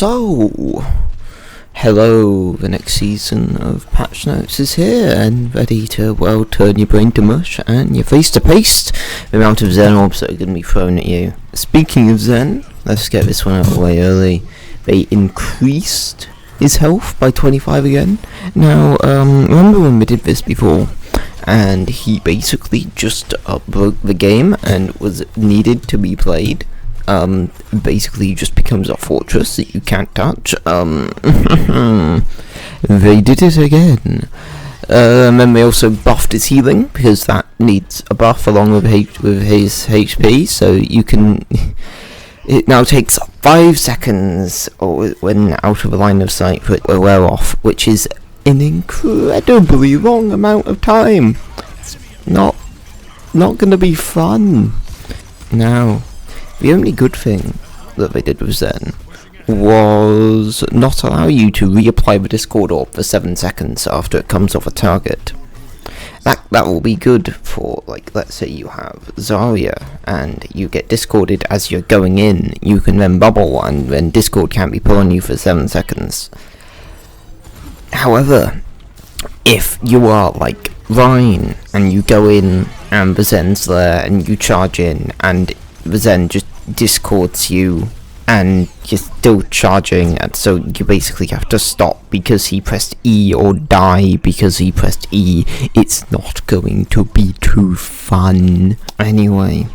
So, hello, the next season of Patch Notes is here and ready to, well, turn your brain to mush and your face to paste the amount of Zen orbs that are going to be thrown at you. Speaking of Zen, let's get this one out of the way early. They increased his health by 25 again. Now, remember when we did this before? And he basically just broke the game and was needed to be played. Basically just becomes a fortress that you can't touch. They did it again. And then they also buffed his healing, because that needs a buff along with his HP, so you can... It now takes 5 seconds when out of the line of sight for it to wear off, which is an incredibly long amount of time. It's not gonna be fun. Now, the only good thing that they did with Zen was not allow you to reapply the Discord orb for 7 seconds after it comes off a target. That will be good for, like, let's say you have Zarya and you get discorded as you're going in. You can then bubble and then Discord can't be put on you for 7 seconds. However, if you are like Rhine and you go in and the Zen's there and you charge in and the Zen just discords you and you're still charging, and so you basically have to stop because he pressed E or die because he pressed E, it's not going to be too fun. Anyway,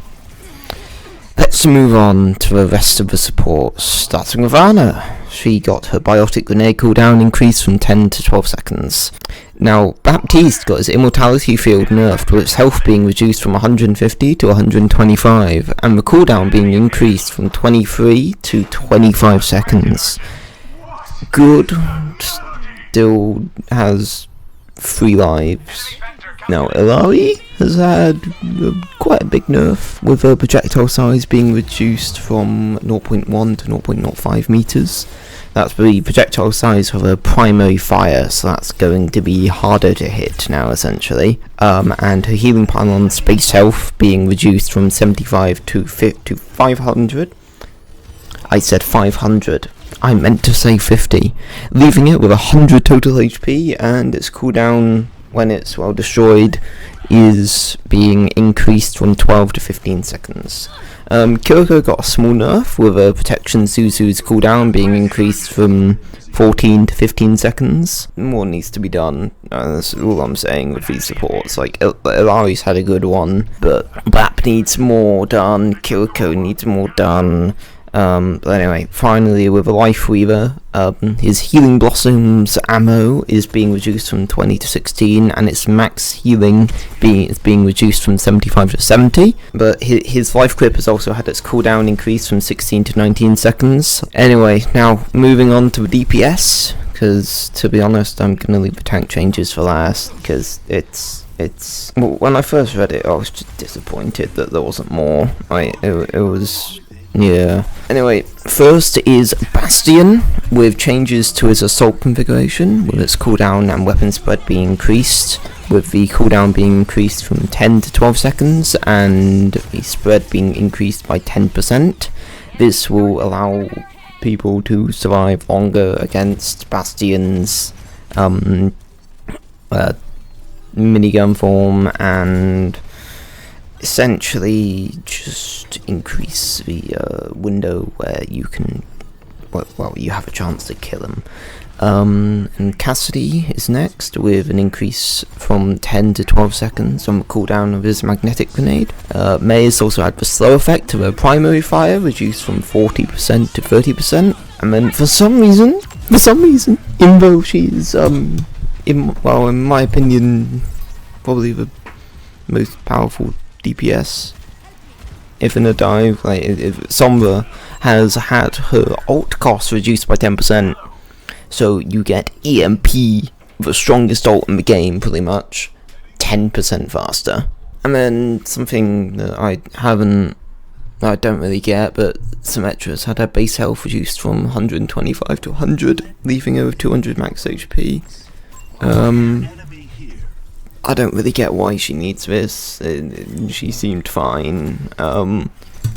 let's move on to the rest of the supports, starting with Anna. She got her biotic grenade cooldown increased from 10 to 12 seconds. Now, Baptiste got his immortality field nerfed, with its health being reduced from 150 to 125, and the cooldown being increased from 23 to 25 seconds. Good. Still has 3 lives. Now, Ilari has had quite a big nerf, with her projectile size being reduced from 0.1 to 0.05 meters. That's the projectile size of her primary fire, so that's going to be harder to hit now, essentially. And her healing pylon space health being reduced from 75 to 500. I said 500. I meant to say 50. Leaving it with 100 total HP, and its cooldown, when it's well destroyed, is being increased from 12 to 15 seconds. Kiriko got a small nerf, with a protection Zuzu's cooldown being increased from 14 to 15 seconds. More needs to be done, that's all I'm saying with these supports. Like, Ilari's had a good one, but Bap needs more done, Kiriko needs more done. But anyway, finally with a Life Weaver, his Healing Blossoms ammo is being reduced from 20 to 16, and its max healing is being reduced from 75 to 70, but his Life Clip has also had its cooldown increased from 16 to 19 seconds. Anyway, now moving on to the DPS, because to be honest, I'm going to leave the tank changes for last, because it's well, when I first read it, I was just disappointed that there wasn't more. It was... yeah. Anyway, first is Bastion, with changes to his assault configuration, with its cooldown and weapon spread being increased, with the cooldown being increased from 10 to 12 seconds, and the spread being increased by 10%. This will allow people to survive longer against Bastion's minigun form, and essentially just increase the window where you can, well, you have a chance to kill him. And Cassidy is next, with an increase from 10 to 12 seconds on the cooldown of his magnetic grenade. May has also had the slow effect of her primary fire, reduced from 40% to 30%. And then for some reason, even though she's, in my opinion, probably the most powerful DPS, if in a dive, like if Sombra has had her ult cost reduced by 10%, so you get EMP, the strongest ult in the game, pretty much 10% faster. And then something that I don't really get, but Symmetra's had her base health reduced from 125 to 100, leaving her with 200 max HP. I don't really get why she needs this. She seemed fine.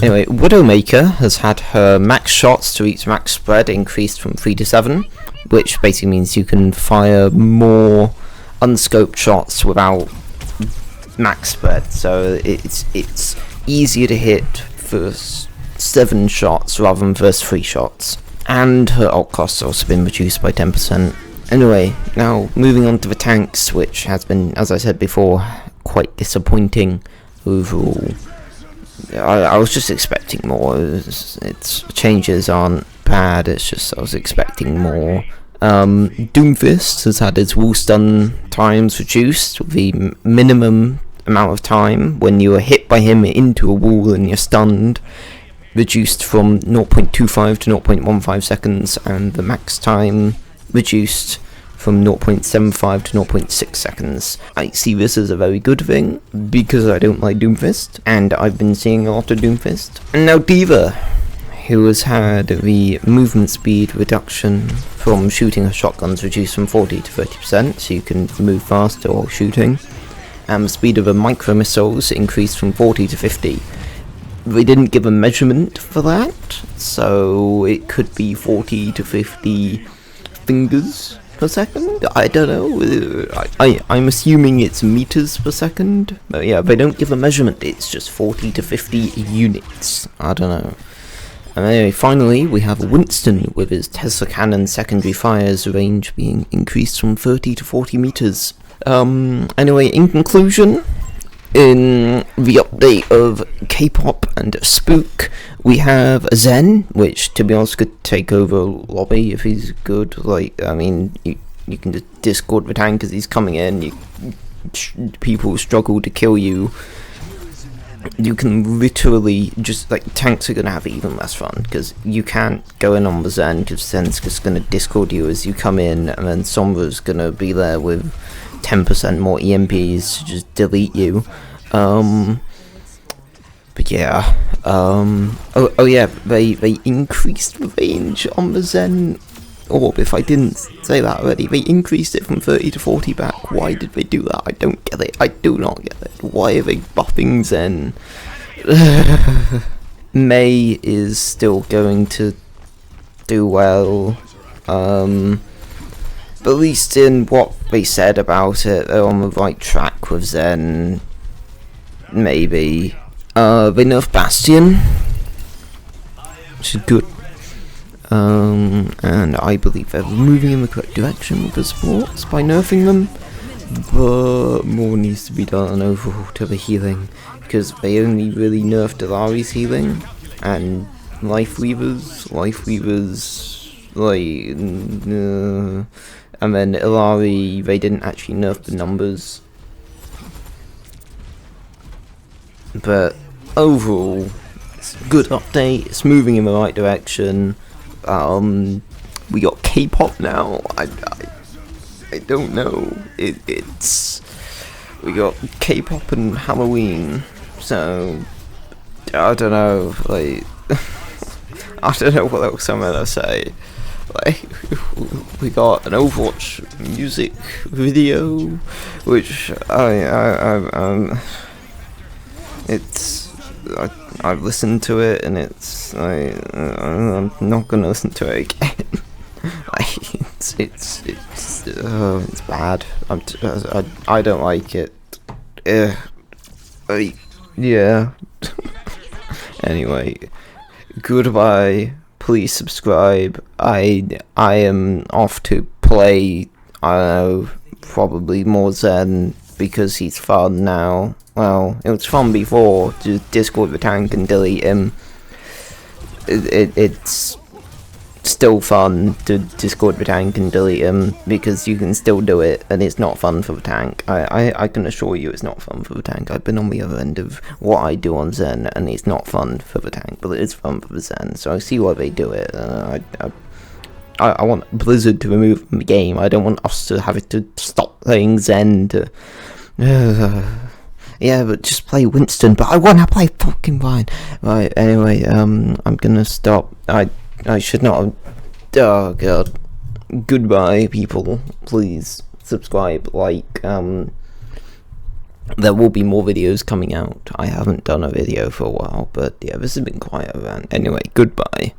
Anyway, Widowmaker has had her max shots to each max spread increased from 3 to 7, which basically means you can fire more unscoped shots without max spread, so it's easier to hit for 7 shots rather than first 3 shots. And her ult costs have also been reduced by 10%. Anyway, now moving on to the tanks, which has been, as I said before, quite disappointing overall. I was just expecting more. Its changes aren't bad, it's just I was expecting more. Doomfist has had its wall stun times reduced, with the minimum amount of time when you are hit by him into a wall and you're stunned reduced from 0.25 to 0.15 seconds, and the max time reduced from 0.75 to 0.6 seconds. I see this as a very good thing, because I don't like Doomfist, and I've been seeing a lot of Doomfist. And now D.Va, who has had the movement speed reduction from shooting her shotguns reduced from 40 to 30%, so you can move faster while shooting, and the speed of her micro missiles increased from 40 to 50. They didn't give a measurement for that, so it could be 40 to 50 fingers per second. I don't know. I'm assuming it's meters per second. But yeah, they don't give a measurement. It's just 40 to 50 units. I don't know. And anyway, finally, we have Winston with his Tesla Cannon secondary fires range being increased from 30 to 40 meters. Anyway, in conclusion, in the update of K-pop and Spook, we have Zen, which, to be honest, could take over lobby if he's good. Like, I mean, you can just discord the tank as he's coming in. People struggle to kill you. You can literally just, like, tanks are going to have even less fun, because you can't go in on the Zen, because Zen's just going to discord you as you come in, and then Sombra's going to be there with 10% more EMPs to just delete you. But yeah, oh yeah, they increased the range on the Zen orb. If I didn't say that already, they increased it from 30 to 40 back. Why did they do that? I don't get it. I do not get it. Why are they buffing Zen? Mei is still going to do well. But at least in what they said about it, they're on the right track with Zen. Maybe. They nerfed Bastion, which is good. And I believe they're moving in the correct direction with the supports by nerfing them. But more needs to be done overall to the healing, because they only really nerfed Ilari's healing and Life Weavers, like, and then Ilari, they didn't actually nerf the numbers. But overall, it's a good update, it's moving in the right direction. We got K-pop now. I don't know. It's we got K-pop and Halloween, so I don't know, like I don't know what else I'm gonna say. Like, we got an Overwatch music video, which I've listened to it, and I'm not gonna listen to it again. Like, it's bad. I don't like it. Yeah. Anyway, goodbye. Please subscribe. I am off to play, I don't know, probably more Zen, because he's fun now. Well, it was fun before, to discord the tank and delete him. It's still fun to discord the tank and delete him, because you can still do it, and it's not fun for the tank. I can assure you it's not fun for the tank. I've been on the other end of what I do on Zen, and it's not fun for the tank, but it is fun for the Zen, so I see why they do it. I want Blizzard to remove from the game. I don't want us to have to stop playing Zen to... yeah, but just play Winston, but I want to play fucking Ryan. Right, anyway, I'm gonna stop. I should not have... Oh, God. Goodbye, people. Please subscribe, like, there will be more videos coming out. I haven't done a video for a while, but yeah, this has been quite a rant. Anyway, goodbye.